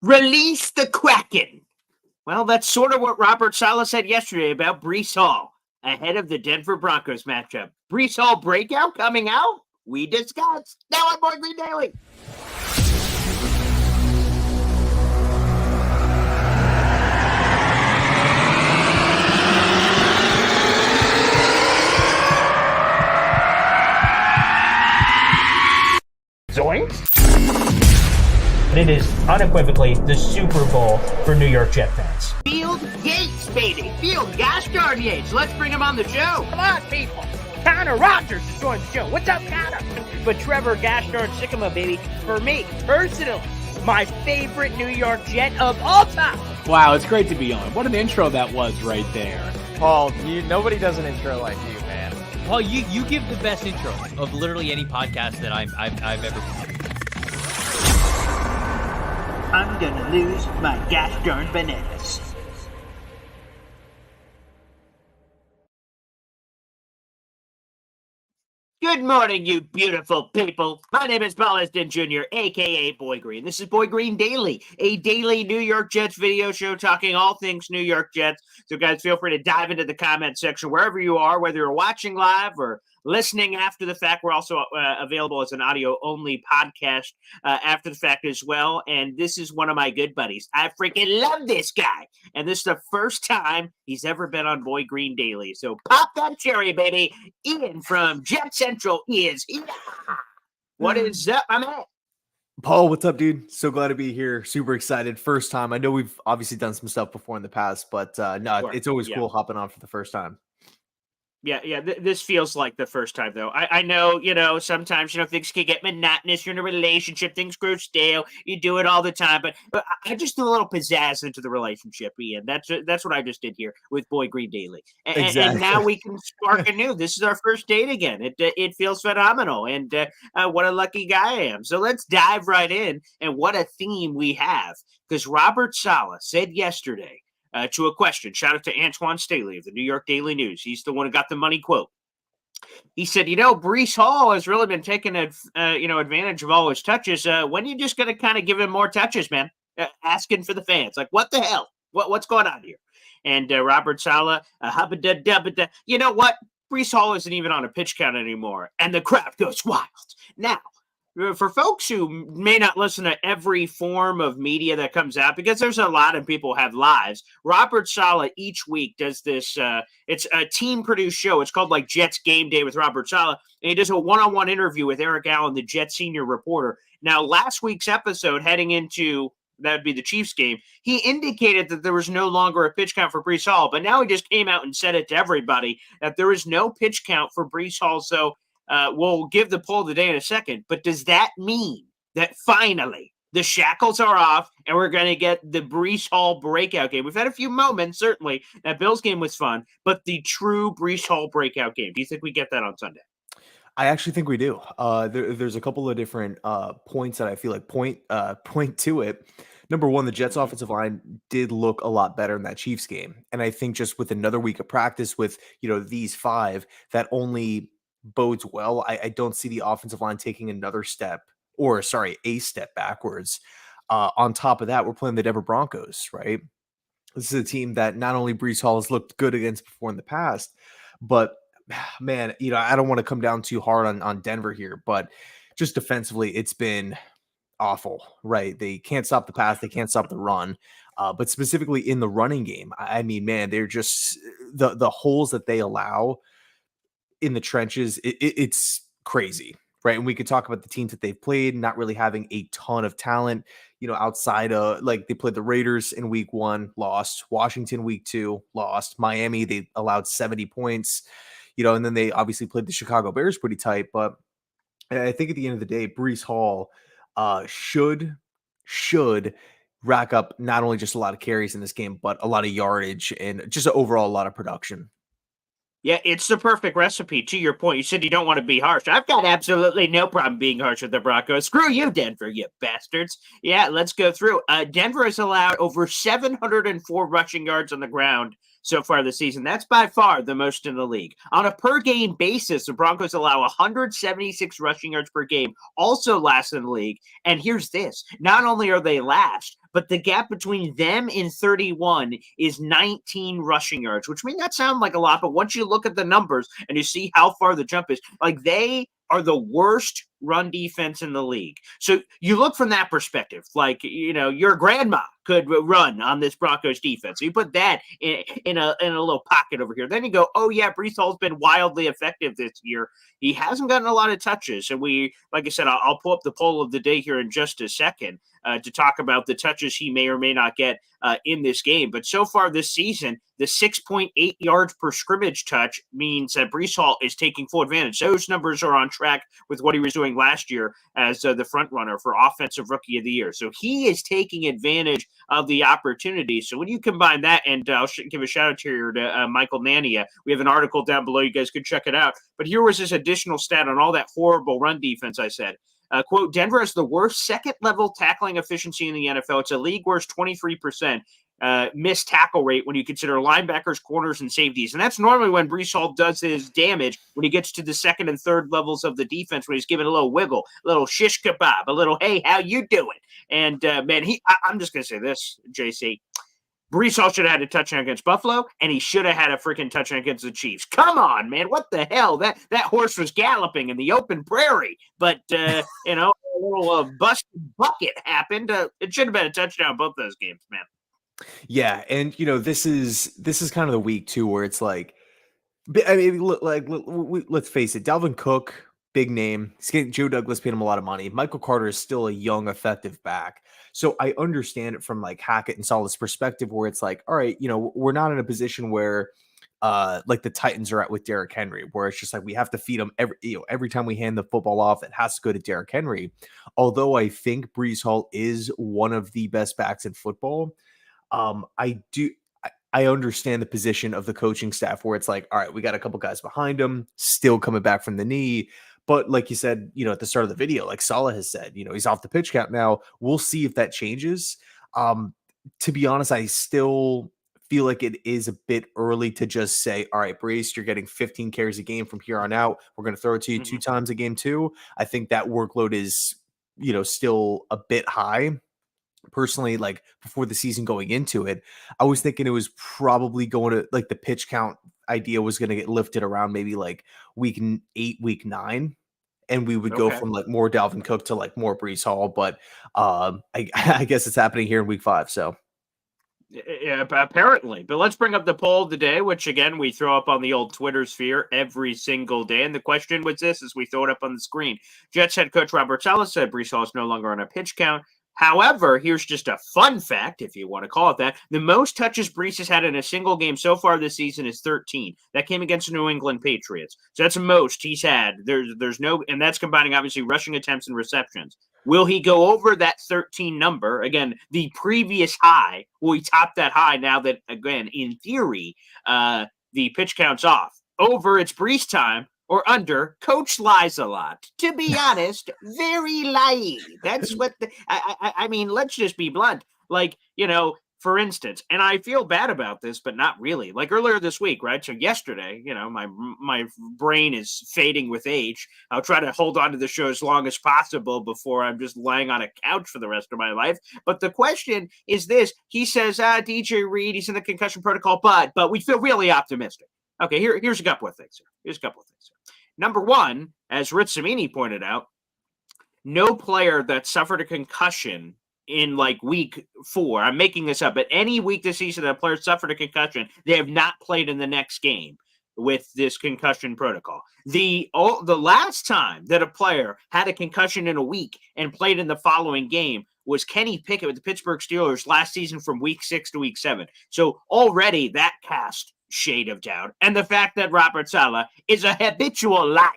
Release the Kraken. Well, that's sort of what Robert Saleh said yesterday about Breece Hall ahead of the Denver Broncos matchup. Breece Hall breakout coming out? We discussed. Now on Boy Green Daily. Zoinks! It is unequivocally the Super Bowl for New York Jet fans. Field Yates, baby. Field gosh darn Yates. Let's bring him on the show. Come on, people. Connor Rogers is joining the show. What's up, Connor? But Trevor gosh darn Sycamore, baby, for me, personally, my favorite New York Jet of all time. Wow, it's great to be on. What an intro that was right there. Paul, nobody does an intro like you, man. Paul, you give the best intro of literally any podcast that I've ever been. I'm gonna lose my gosh darn bananas. Good morning, you beautiful people. My name is Paul Eston Jr., a.k.a. Boy Green. This is Boy Green Daily, a daily New York Jets video show talking all things New York Jets. So, guys, feel free to dive into the comment section wherever you are, whether you're watching live or listening after the fact. We're also available as an audio-only podcast after the fact as well. And this is one of my good buddies. I freaking love this guy. And this is the first time he's ever been on Boy Green Daily. So pop that cherry, baby. Ian from Jet Central is here. What is up, my man? Paul, what's up, dude? So glad to be here. Super excited. First time. I know we've obviously done some stuff before in the past, but it's always cool hopping on for the first time. Yeah. This feels like the first time, though. I know, sometimes, things can get monotonous. You're in a relationship. Things grow stale. You do it all the time. But I just do a little pizzazz into the relationship, Ian. That's what I just did here with Boy Green Daily. Exactly. And now we can spark anew. This is our first date again. It feels phenomenal. And what a lucky guy I am. So let's dive right in. And what a theme we have. Because Robert Saleh said yesterday, to a question. Shout out to Antoine Staley of the New York Daily News. He's the one who got the money quote. He said, Breece Hall has really been taking advantage of all his touches. When are you just going to kind of give him more touches, man? Asking for the fans. Like, what the hell? What's going on here? And Robert Saleh, you know what? Breece Hall isn't even on a pitch count anymore. And the crowd goes wild. Now, for folks who may not listen to every form of media that comes out, because there's a lot of people who have lives, Robert Saleh each week does this. It's a team-produced show. It's called like Jets Game Day with Robert Saleh, and he does a one-on-one interview with Eric Allen, the Jets senior reporter. Now, last week's episode, heading into that would be the Chiefs game, he indicated that there was no longer a pitch count for Breece Hall, but now he just came out and said it to everybody that there is no pitch count for Breece Hall. So we'll give the poll of the day in a second, but does that mean that finally the shackles are off and we're going to get the Breece Hall breakout game? We've had a few moments, certainly. That Bills game was fun, but the true Breece Hall breakout game, do you think we get that on Sunday? I actually think we do. There's a couple of different points that I feel like point to it. Number one, the Jets offensive line did look a lot better in that Chiefs game. And I think just with another week of practice with, these five, that only bodes well. I don't see the offensive line taking a step backwards. On top of that, we're playing the Denver Broncos, right? This is a team that not only Breece Hall has looked good against before in the past, but man, I don't want to come down too hard on Denver here, but just defensively, it's been awful, right? They can't stop the pass. They can't stop the run. But specifically in the running game, I mean, man, they're just the holes that they allow in the trenches, it's crazy, right? And we could talk about the teams that they've played, not really having a ton of talent, outside of, like, they played the Raiders in week 1, lost. Washington week 2, lost. Miami, they allowed 70 points, and then they obviously played the Chicago Bears pretty tight. But I think at the end of the day, Breece Hall should rack up not only just a lot of carries in this game, but a lot of yardage and just overall a lot of production. Yeah, it's the perfect recipe. To your point, you said you don't want to be harsh. I've got absolutely no problem being harsh with the Broncos. Screw you, Denver, you bastards. Yeah, let's go through. Denver has allowed over 704 rushing yards on the ground so far this season. That's by far the most in the league. On a per-game basis, the Broncos allow 176 rushing yards per game, also last in the league. And here's this. Not only are they last, but the gap between them and 31 is 19 rushing yards, which may not sound like a lot, but once you look at the numbers and you see how far the jump is, like they are the worst run defense in the league. So you look from that perspective, like, your grandma could run on this Broncos defense. So you put that in a little pocket over here. Then you go, oh yeah, Breece Hall's been wildly effective this year. He hasn't gotten a lot of touches. And like I said, I'll pull up the poll of the day here in just a second to talk about the touches he may or may not get in this game. But so far this season, the 6.8 yards per scrimmage touch means that Breece Hall is taking full advantage. Those numbers are on track with what he was doing last year as the front runner for Offensive Rookie of the Year. So he is taking advantage of the opportunity. So when you combine that, and I'll give a shout out here to Michael Nania. We have an article down below. You guys could check it out. But here was this additional stat on all that horrible run defense I said. Quote, Denver has the worst second-level tackling efficiency in the NFL. It's a league worst 23%. Missed tackle rate when you consider linebackers, corners, and safeties. And that's normally when Breece Hall does his damage, when he gets to the second and third levels of the defense, when he's giving a little wiggle, a little shish kebab, a little, hey, how you doing? And, man, I'm just going to say this, JC. Breece Hall should have had a touchdown against Buffalo, and he should have had a freaking touchdown against the Chiefs. Come on, man. What the hell? That horse was galloping in the open prairie. But, a little busted bucket happened. It should have been a touchdown both those games, man. Yeah, and this is kind of the week too, where it's like, I mean, let's face it, Dalvin Cook, big name. Joe Douglas paid him a lot of money. Michael Carter is still a young, effective back. So I understand it from like Hackett and Saleh's perspective, where it's like, all right, we're not in a position where like the Titans are at with Derrick Henry, where it's just like we have to feed him every time we hand the football off, it has to go to Derrick Henry. Although I think Breece Hall is one of the best backs in football. I understand the position of the coaching staff where it's like, all right, we got a couple guys behind him, still coming back from the knee. But like you said, at the start of the video, like Saleh has said, he's off the pitch count now. We'll see if that changes. To be honest, I still feel like it is a bit early to just say, all right, Breece, you're getting 15 carries a game from here on out. We're going to throw it to you 2 times a game too. I think that workload is, still a bit high. Personally, like before the season going into it, I was thinking it was probably going to like the pitch count idea was going to get lifted around maybe like week 8, week 9. And we would go from like more Dalvin Cook to like more Breece Hall. But I guess it's happening here in week 5. So. Yeah, apparently. But let's bring up the poll of the day, which again, we throw up on the old Twitter sphere every single day. And the question was this as we throw it up on the screen. Jets head coach Robert Saleh said Breece Hall is no longer on a pitch count. However, here's just a fun fact, if you want to call it that. The most touches Breece has had in a single game so far this season is 13. That came against the New England Patriots. So that's the most he's had. There's no, and that's combining obviously rushing attempts and receptions. Will he go over that 13 number? Again, the previous high. Will he top that high now that, again, in theory, the pitch count's off? Over, it's Breece time. Or under, Coach lies a lot. To be honest, very lying. That's what I mean, let's just be blunt. Like, for instance, and I feel bad about this, but not really. Like earlier this week, right? So yesterday, my brain is fading with age. I'll try to hold on to the show as long as possible before I'm just laying on a couch for the rest of my life. But the question is this. He says, DJ Reed, he's in the concussion protocol, but we feel really optimistic. Okay, here's a couple of things here. Number one, as Rich Cimini pointed out, no player that suffered a concussion in like week 4, I'm making this up, but any week this season that a player suffered a concussion, they have not played in the next game with this concussion protocol. The last time that a player had a concussion in a week and played in the following game was Kenny Pickett with the Pittsburgh Steelers last season from week 6 to week 7. So already that cast shade of doubt. And the fact that Robert Saleh is a habitual liar.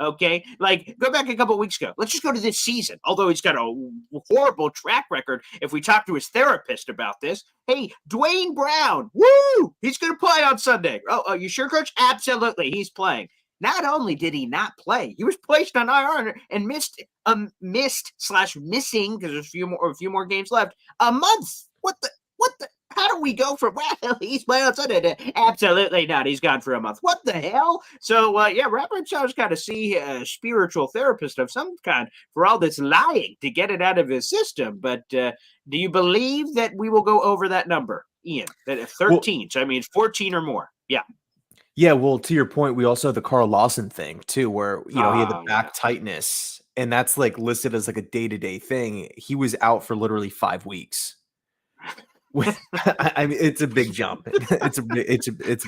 Okay, like go back a couple of weeks ago. Let's just go to this season. Although he's got a horrible track record, if we talk to his therapist about this, hey, Dwayne Brown, woo, he's going to play on Sunday. Oh, you sure, Coach? Absolutely, he's playing. Not only did he not play, he was placed on IR and missing because there's a few more games left. A month. What the? How do we go from, well, he's well, absolutely not. He's gone for a month. What the hell? So, Robert Saleh's got to see a spiritual therapist of some kind for all this lying to get it out of his system. But do you believe that we will go over that number, Ian? That 13, well, so I mean, it's 14 or more. Yeah. Yeah, well, to your point, we also have the Carl Lawson thing too, where he had the back tightness, and that's like listed as like a day-to-day thing. He was out for literally 5 weeks. I mean, it's a big jump. It's a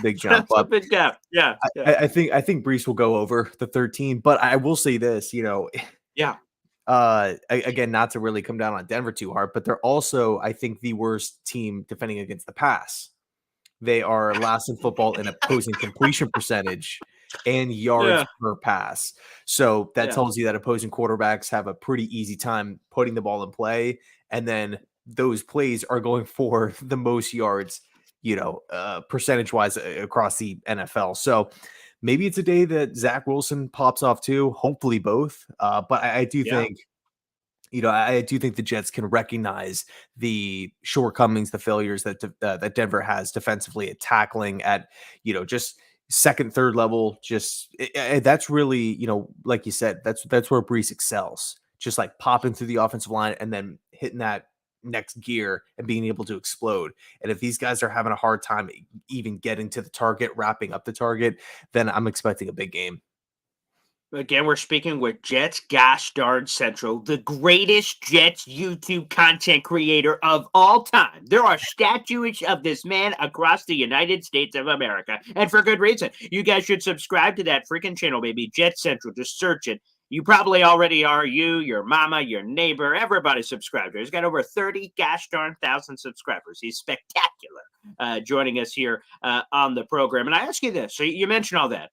big jump. That's a big gap. Yeah. I think Breece will go over the 13, but I will say this, yeah. Again, not to really come down on Denver too hard, but they're also, I think, the worst team defending against the pass. They are last in football in opposing completion percentage and yards per pass. So that tells you that opposing quarterbacks have a pretty easy time putting the ball in play. And then those plays are going for the most yards, percentage wise across the NFL. So maybe it's a day that Zach Wilson pops off too. Hopefully both. But I do think, I do think the Jets can recognize the shortcomings, the failures that Denver has defensively at tackling at, just second, third level. Just that's really, like you said, that's where Breece excels. Just like popping through the offensive line and then hitting that next gear and being able to explode. And if these guys are having a hard time even getting to the target, wrapping up the target, then I'm expecting a big game. Again, we're speaking with Jets Gosh Darn Central, the greatest Jets YouTube content creator of all time. There are statues of this man across the United States of America, and for good reason. You guys should subscribe to that freaking channel, baby. Jets Central. Just search it. You probably already are. You, your mama, your neighbor, everybody subscribed. He's got over 30 gosh darn thousand subscribers. He's spectacular joining us here on the program. And I ask you this. So you mentioned all that.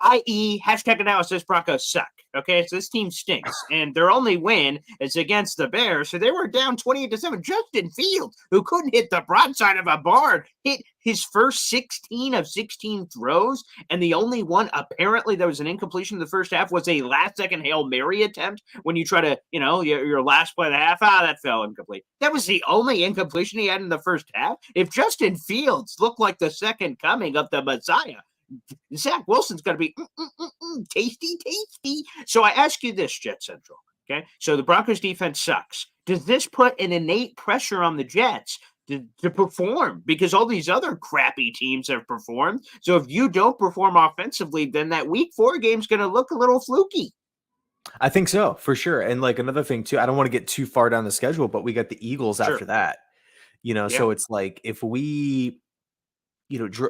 I.e. #analysis Broncos suck. Okay, so this team stinks. And their only win is against the Bears. So they were down 28-7. Justin Fields, who couldn't hit the broadside of a barn, hit his first 16 of 16 throws. And the only one apparently that was an incompletion in the first half was a last-second Hail Mary attempt when you try to, your last play of the half, that fell incomplete. That was the only incompletion he had in the first half. If Justin Fields looked like the second coming of the Messiah, Zach Wilson's going to be tasty. So I ask you this, Jet Central, okay? So the Broncos defense sucks. Does this put an innate pressure on the Jets to perform? Because all these other crappy teams have performed. So if you don't perform offensively, then that week 4 game is going to look a little fluky. I think so, for sure. And like another thing too, I don't want to get too far down the schedule, but we got the Eagles after that. So it's like if we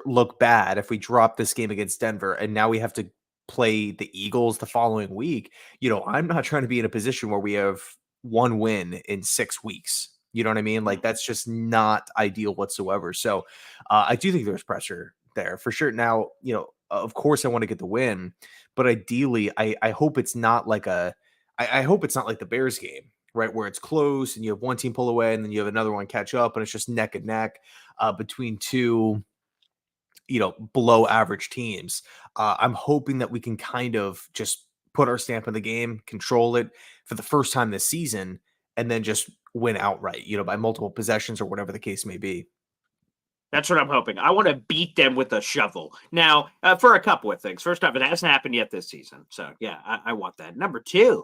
look bad, if we drop this game against Denver and now we have to play the Eagles the following week, I'm not trying to be in a position where we have 1 win in 6 weeks. You know what I mean? Like that's just not ideal whatsoever. So I do think there's pressure there for sure. Now, of course I want to get the win, but ideally I hope it's not like I hope it's not like the Bears game, right? Where it's close and you have one team pull away and then you have another one catch up and it's just neck and neck between two, below average teams. I'm hoping that we can kind of just put our stamp in the game, control it for the first time this season, and then just win outright, by multiple possessions or whatever the case may be. That's what I'm hoping. I want to beat them with a shovel. Now, for a couple of things. First off, it hasn't happened yet this season. So, yeah, I want that. Number 2,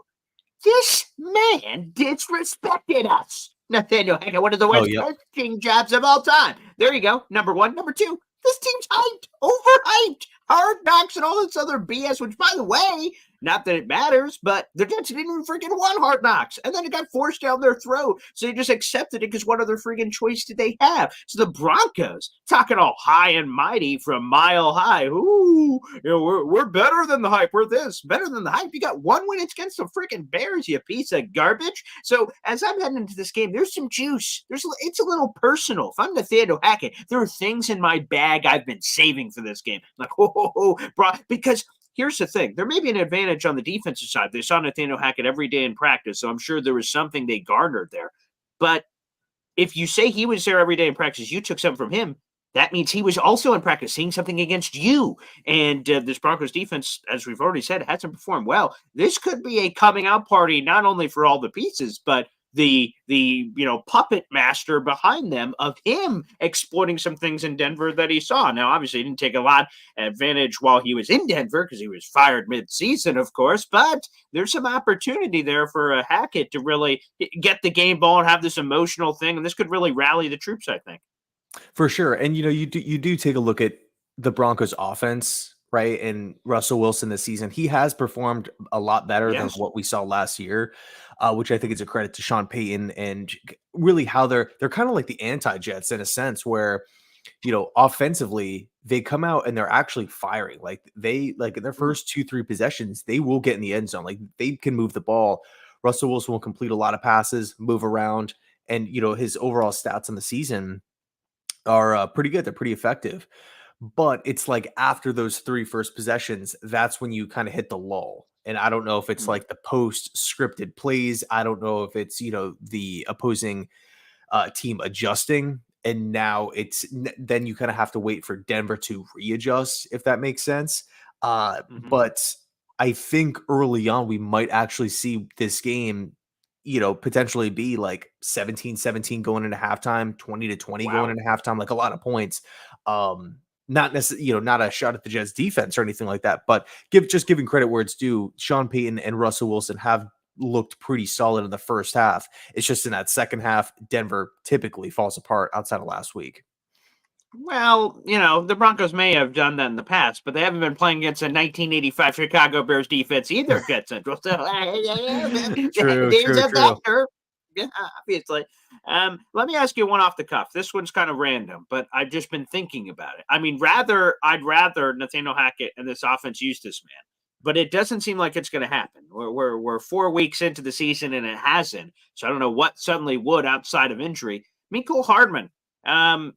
this man disrespected us. Nathaniel Hackett, one of the worst coaching jobs of all time. There you go. Number 1. Number 2, this team's hyped, overhyped, hard knocks and all this other BS, which, by the way, not that it matters, but the Jets didn't even freaking want Hard Knocks. And then it got forced down their throat. So they just accepted it because what other freaking choice did they have? So the Broncos, talking all high and mighty from mile high. Ooh, we're better than the hype. We're this, better than the hype. You got 1 win against the freaking Bears, you piece of garbage. So as I'm heading into this game, there's some juice. It's a little personal. If I'm Nathaniel Hackett, there are things in my bag I've been saving for this game. Like, bro, because here's the thing. There may be an advantage on the defensive side. They saw Nathaniel Hackett every day in practice, so I'm sure there was something they garnered there. But if you say he was there every day in practice, you took something from him, that means he was also in practice seeing something against you. And this Broncos defense, as we've already said, hasn't performed well. This could be a coming out party, not only for all the pieces, but the puppet master behind them of him exploiting some things in Denver that he saw. Now, obviously, he didn't take a lot advantage while he was in Denver because he was fired mid-season, of course. But there's some opportunity there for Hackett to really get the game ball and have this emotional thing, and this could really rally the troops, I think. For sure. And you do take a look at the Broncos offense, right? And Russell Wilson this season, he has performed a lot better than Yes. what we saw last year, which I think is a credit to Sean Payton and really how they're kind of like the anti-Jets in a sense where, offensively, they come out and they're actually firing. Like in their first 2-3 possessions, they will get in the end zone. Like they can move the ball. Russell Wilson will complete a lot of passes, move around, and his overall stats in the season are pretty good. They're pretty effective. But it's like after those 3 first possessions, that's when you kind of hit the lull. And I don't know if it's like the post scripted plays. I don't know if it's, the opposing team adjusting. And now then you kind of have to wait for Denver to readjust, if that makes sense. But I think early on, we might actually see this game potentially be like 17-17 going into halftime, 20-20 going into halftime, like a lot of points. Not necessarily, not a shot at the Jets defense or anything like that, but giving credit where it's due. Sean Payton and Russell Wilson have looked pretty solid in the first half. It's just in that second half, Denver typically falls apart outside of last week. Well, the Broncos may have done that in the past, but they haven't been playing against a 1985 Chicago Bears defense either, Jet Central. So, there's a factor. Yeah, obviously. Let me ask you one off the cuff. This one's kind of random, but I've just been thinking about it. I mean, I'd rather Nathaniel Hackett and this offense use this man, but it doesn't seem like it's going to happen. We're 4 weeks into the season and it hasn't. So I don't know what suddenly would outside of injury. Mecole Hardman.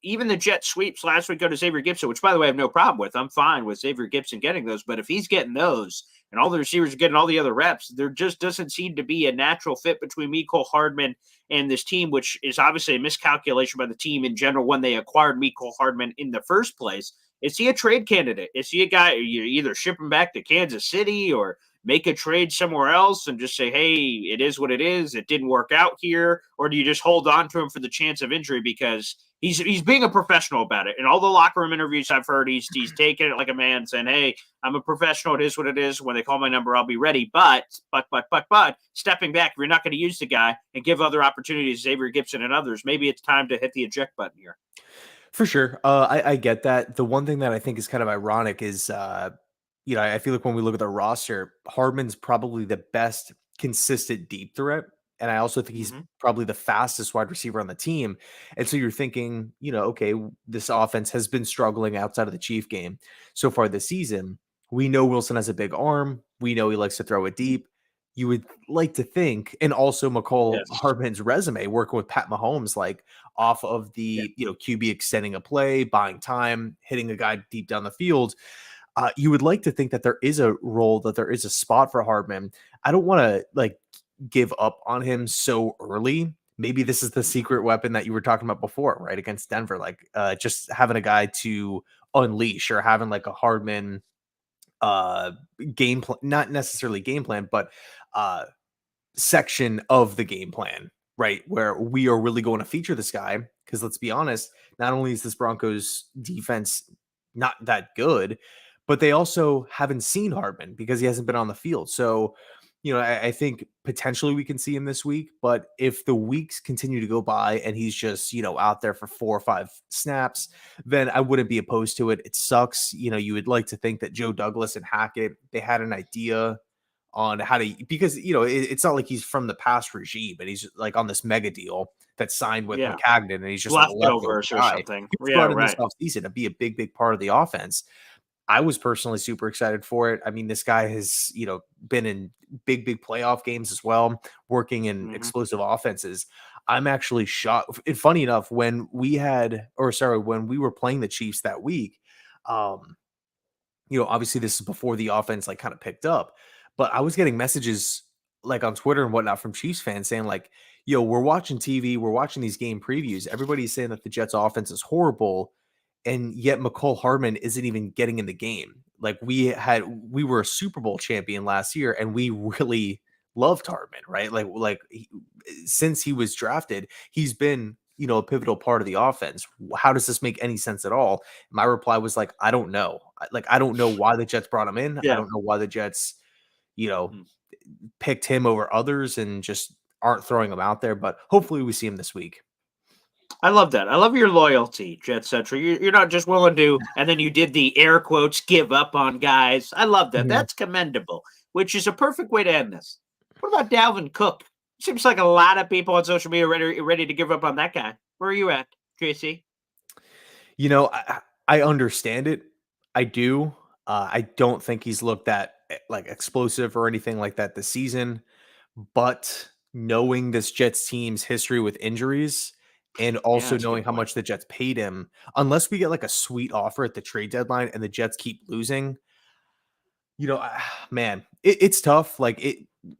Even the jet sweeps last week go to Xavier Gipson, which by the way I have no problem with. I'm fine with Xavier Gipson getting those, but if he's getting those and all the receivers are getting all the other reps, there just doesn't seem to be a natural fit between Mecole Hardman and this team, which is obviously a miscalculation by the team in general when they acquired Mecole Hardman in the first place. Is he a trade candidate? Is he a guy you either ship him back to Kansas City or make a trade somewhere else and just say, hey, it is what it is. It didn't work out here. Or do you just hold on to him for the chance of injury because he's being a professional about it? In all the locker room interviews I've heard, he's taking it like a man saying, hey, I'm a professional. It is what it is. When they call my number, I'll be ready. But stepping back, if you're not going to use the guy and give other opportunities, Xavier Gipson and others, maybe it's time to hit the eject button here. For sure. I get that. The one thing that I think is kind of ironic is, I feel like when we look at the roster, Hardman's probably the best consistent deep threat. And I also think he's probably the fastest wide receiver on the team. And so you're thinking, okay, this offense has been struggling outside of the Chief game so far this season. We know Wilson has a big arm. We know he likes to throw it deep. You would like to think, and also Mecole Hardman's resume working with Pat Mahomes, like off of the, QB extending a play, buying time, hitting a guy deep down the field. You would like to think that there is a role, that there is a spot for Hardman. I don't want to give up on him so early. Maybe this is the secret weapon that you were talking about before, right? Against Denver, just having a guy to unleash or having like a Hardman game plan, not necessarily game plan, but section of the game plan, right? Where we are really going to feature this guy. Because let's be honest, not only is this Broncos defense not that good, but they also haven't seen Hardman because he hasn't been on the field. So, I think potentially we can see him this week, but if the weeks continue to go by and he's just, out there for 4 or 5 snaps, then I wouldn't be opposed to it. It sucks. You would like to think that Joe Douglas and Hackett, they had an idea on how to, because, it's not like he's from the past regime, but he's like on this mega deal that signed with McCagnon, and he's just leftovers or something. Yeah, right. This offseason to be a big, big part of the offense. I was personally super excited for it. I mean, this guy has, been in big, big playoff games as well, working in explosive offenses. I'm actually shocked. And funny enough, when we were playing the Chiefs that week, obviously this is before the offense kind of picked up, but I was getting messages on Twitter and whatnot from Chiefs fans saying we're watching TV, we're watching these game previews. Everybody's saying that the Jets offense is horrible. And yet Mecole Hardman isn't even getting in the game. We were a Super Bowl champion last year, and we really loved Hardman, right? Since he was drafted, he's been, a pivotal part of the offense. How does this make any sense at all? My reply was like, I don't know. I don't know why the Jets brought him in. I Yeah. don't know why the Jets, Mhm. picked him over others and just aren't throwing him out there. But hopefully we see him this week. I love that. I love your loyalty, Jet Central. You're not just willing to, and then you did the air quotes, give up on guys. I love that. Mhm. That's commendable, which is a perfect way to end this. What about Dalvin Cook? Seems like a lot of people on social media are ready to give up on that guy. Where are you at, JC? I understand it. I do. I don't think he's looked that like explosive or anything like that this season. But knowing this Jets team's history with injuries and Yeah, also that's a knowing good how point. much the Jets paid him, unless we get like a sweet offer at the trade deadline and the Jets keep losing, man, it's tough.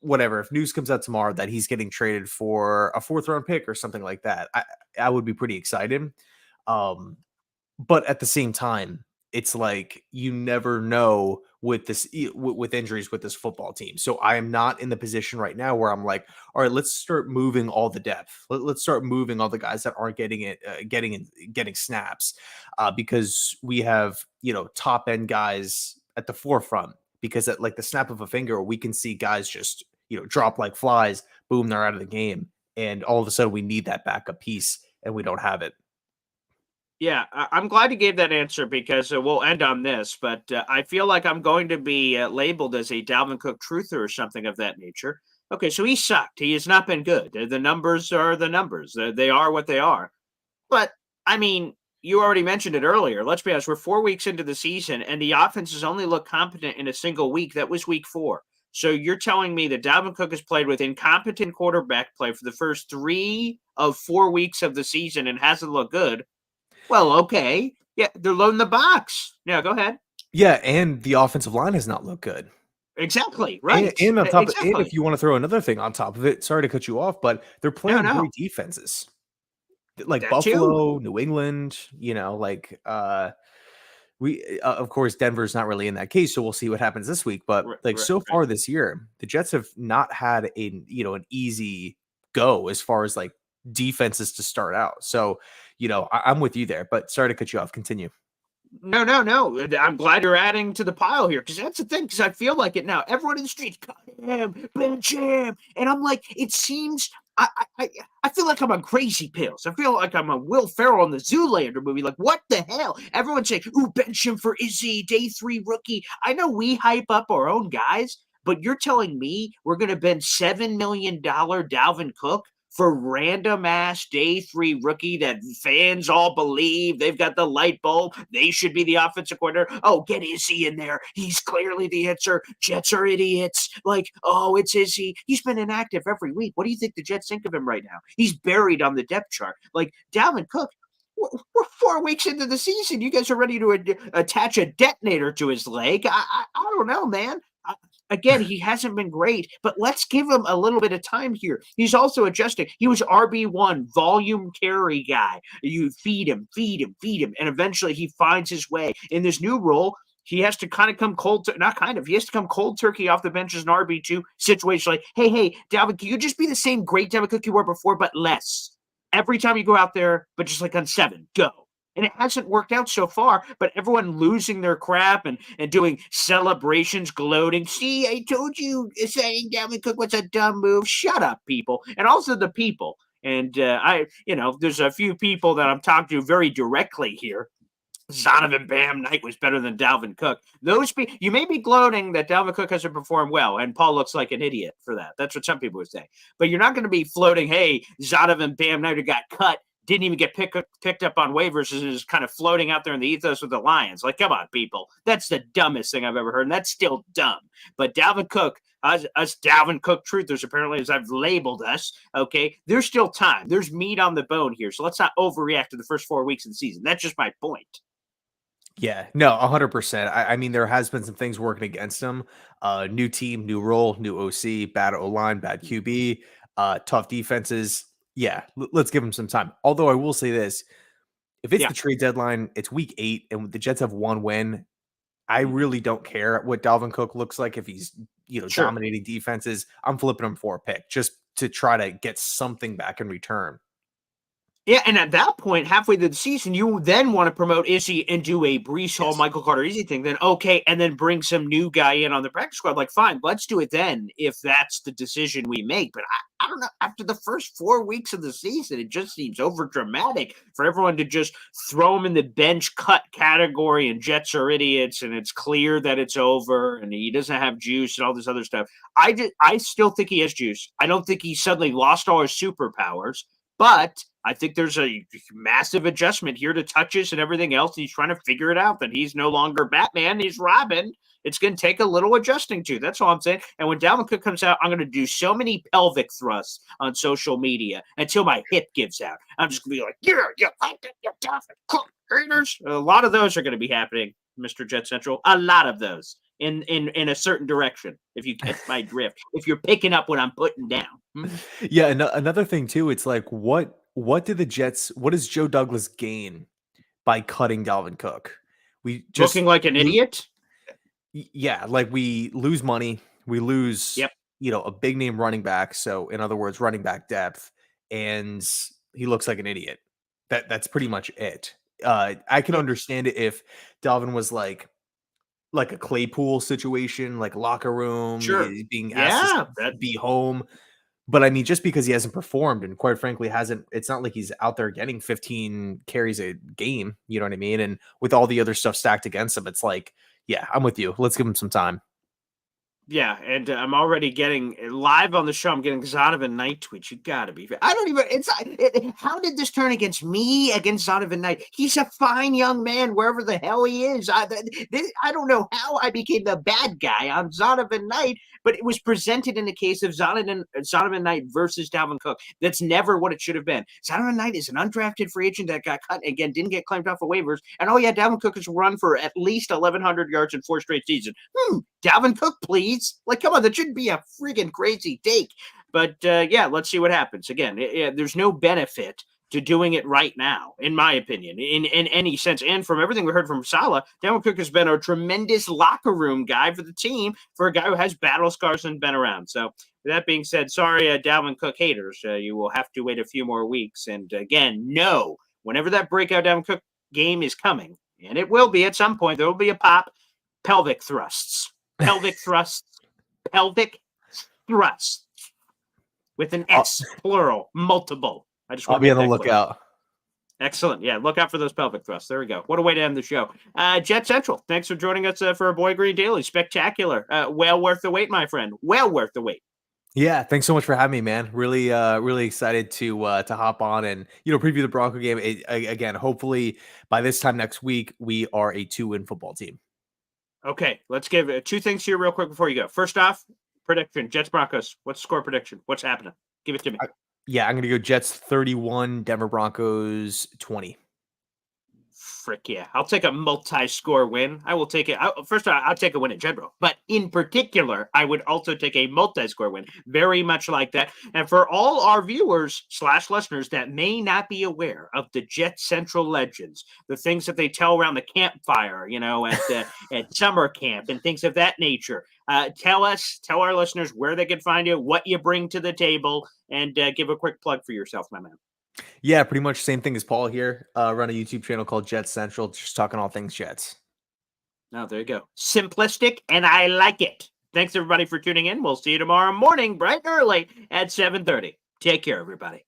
Whatever. If news comes out tomorrow that he's getting traded for a 4th round pick or something like that, I would be pretty excited. Um, but at the same time, it's like you never know with with injuries with this football team. So I am not in the position right now where I'm like, all right, let's start moving all the depth. Let's start moving all the guys that aren't getting snaps, because we have top end guys at the forefront. Because at like the snap of a finger, we can see guys just drop like flies. Boom, they're out of the game, and all of a sudden we need that backup piece, and we don't have it. Yeah, I'm glad you gave that answer because we'll end on this, but I feel like I'm going to be labeled as a Dalvin Cook truther or something of that nature. Okay, so he sucked. He has not been good. The numbers are the numbers. They are what they are. But I mean, you already mentioned it earlier. Let's be honest, we're 4 weeks into the season, and the offense has only looked competent in a single week. That was week 4. So you're telling me that Dalvin Cook has played with incompetent quarterback play for the first 3 of 4 weeks of the season and hasn't looked good? Well, okay. Yeah, they're loading the box. Yeah, go ahead. Yeah, and the offensive line has not looked good. Exactly. And, Right. and on top of, and Exactly. if you want to throw another thing on top of it, sorry to cut you off, but they're No, playing no. great defenses like That too. Buffalo, New England. We of course Denver's not really in that case, so we'll see what happens this week. But Right, like right, so right. far this year, the Jets have not had an easy go as far as like defenses to start out. So I'm with you there, but sorry to cut you off. Continue. No, no, no. I'm glad you're adding to the pile here because that's the thing. Because I feel like it now. Everyone in the streets, cut him, bench him, and I'm like, it seems. I feel like I'm on crazy pills. I feel like I'm a Will Ferrell in the Zoolander movie. Like, what the hell? Everyone's saying, "Ooh, bench him for Izzy, day 3 rookie." I know we hype up our own guys, but you're telling me we're going to bench $7 million Dalvin Cook for random ass day 3 rookie that fans all believe they've got the light bulb. They should be the offensive coordinator. Oh, get Izzy in there. He's clearly the answer. Jets are idiots. Like, oh, it's Izzy. He's been inactive every week. What do you think the Jets think of him right now? He's buried on the depth chart. Like, Dalvin Cook, we're 4 weeks into the season. You guys are ready to attach a detonator to his leg. I don't know, man. Again, he hasn't been great, but let's give him a little bit of time here. He's also adjusting. He was RB1, volume carry guy. You feed him, feed him, feed him, and eventually he finds his way. In this new role, he has to kind of come cold, not kind of, he has to come cold turkey off the bench as an RB2 situation. Like, hey, Dalvin, can you just be the same great Dalvin Cook you were before, but less? Every time you go out there, but just like on 7, go. And it hasn't worked out so far, but everyone losing their crap and doing celebrations, gloating. See, I told you saying Dalvin Cook was a dumb move. Shut up, people. And also the people. And there's a few people that I'm talking to very directly here. Zonovan Bam Knight was better than Dalvin Cook. You may be gloating that Dalvin Cook hasn't performed well, and Paul looks like an idiot for that. That's what some people would say. But you're not going to be floating, hey, Zonovan Bam Knight got cut, didn't even get picked up on waivers, and is kind of floating out there in the ethos with the Lions. Like, come on, people. That's the dumbest thing I've ever heard, and that's still dumb. But Dalvin Cook, us Dalvin Cook truthers, apparently, as I've labeled us, okay, there's still time. There's meat on the bone here. So let's not overreact to the first 4 weeks of the season. That's just my point. Yeah, no, 100%. I mean, there has been some things working against him. New team, new role, new OC, bad O line, bad QB, tough defenses. Yeah, let's give him some time. Although I will say this: if it's Yeah. the trade deadline, it's week 8, and the Jets have one win. I Mhm. really don't care what Dalvin Cook looks like if he's Sure. dominating defenses, I'm flipping him for a pick just to try to get something back in return. Yeah, and at that point, halfway through the season, you then want to promote Izzy and do a Breece Hall, Yes. Michael Carter Izzy thing. Then okay, and then bring some new guy in on the practice squad. Like, fine, let's do it then if that's the decision we make. But I don't know. After the first 4 weeks of the season, it just seems over dramatic for everyone to just throw him in the bench cut category. And Jets are idiots, and it's clear that it's over, and he doesn't have juice and all this other stuff. I still think he has juice. I don't think he suddenly lost all his superpowers, but I think there's a massive adjustment here to touches and everything else. He's trying to figure it out that he's no longer Batman. He's Robin. It's going to take a little adjusting to. That's all I'm saying. And when Dalvin Cook comes out, I'm going to do so many pelvic thrusts on social media until my hip gives out. I'm just going to be like, you're Dalvin Cook haters. A lot of those are going to be happening, Mr. Jet Central. A lot of those in a certain direction, if you get my drift. If you're picking up what I'm putting down. Yeah, another thing too, it's like what does Joe Douglas gain by cutting Dalvin Cook? We just looking like an idiot. Yeah, like we lose money, we lose a big name running back, so in other words, running back depth, and he looks like an idiot. That's pretty much it. I can understand it if Dalvin was like a Claypool situation, like locker room, being asked to be home. But I mean, just because he hasn't performed and quite frankly it's not like he's out there getting 15 carries a game, you know what I mean? And with all the other stuff stacked against him, it's like, yeah, I'm with you. Let's give him some time. Yeah, and I'm already getting live on the show. I'm getting Zonovan Knight tweets. You gotta be. I don't even. How did this turn against me against Zonovan Knight? He's a fine young man wherever the hell he is. I don't know how I became the bad guy on Zonovan Knight, but it was presented in the case of Zonovan Knight versus Dalvin Cook. That's never what it should have been. Zonovan Knight is an undrafted free agent that got cut again, didn't get claimed off of waivers, and Dalvin Cook has run for at least 1,100 yards in 4 straight seasons. Dalvin Cook, please. Like, come on, that shouldn't be a freaking crazy take. But let's see what happens. Again, there's no benefit to doing it right now, in my opinion, in any sense. And from everything we heard from Saleh, Dalvin Cook has been a tremendous locker room guy for the team, for a guy who has battle scars and been around. So with that being said, sorry, Dalvin Cook haters, you will have to wait a few more weeks. And again, whenever that breakout Dalvin Cook game is coming, and it will be at some point, there will be a pop, pelvic thrusts. Pelvic thrusts. Pelvic thrusts. With an S, plural, multiple. I'll be on the lookout. Excellent. Yeah, look out for those pelvic thrusts. There we go. What a way to end the show. Jet Central, thanks for joining us for a Boy Green Daily. Spectacular. Well worth the wait, my friend. Well worth the wait. Yeah, thanks so much for having me, man. Really, really excited to hop on and preview the Bronco game. Again, hopefully by this time next week we are a 2-win football team. Okay, let's give 2 things here real quick before you go. First off, prediction: Jets-Broncos. What's the score prediction? What's happening? Give it to me. I'm going to go Jets 31, Denver Broncos 20. Frick yeah. I'll take a multi-score win. I will take it. First of all, I'll take a win in general. But in particular, I would also take a multi-score win. Very much like that. And for all our viewers / listeners that may not be aware of the Jet Central legends, the things that they tell around the campfire, at summer camp and things of that nature, tell our listeners where they can find you, what you bring to the table, and give a quick plug for yourself, my man. Yeah, pretty much same thing as Paul here. Run a YouTube channel called Jets Central, just talking all things Jets. Oh, there you go. Simplistic, and I like it. Thanks, everybody, for tuning in. We'll see you tomorrow morning, bright and early at 7:30. Take care, everybody.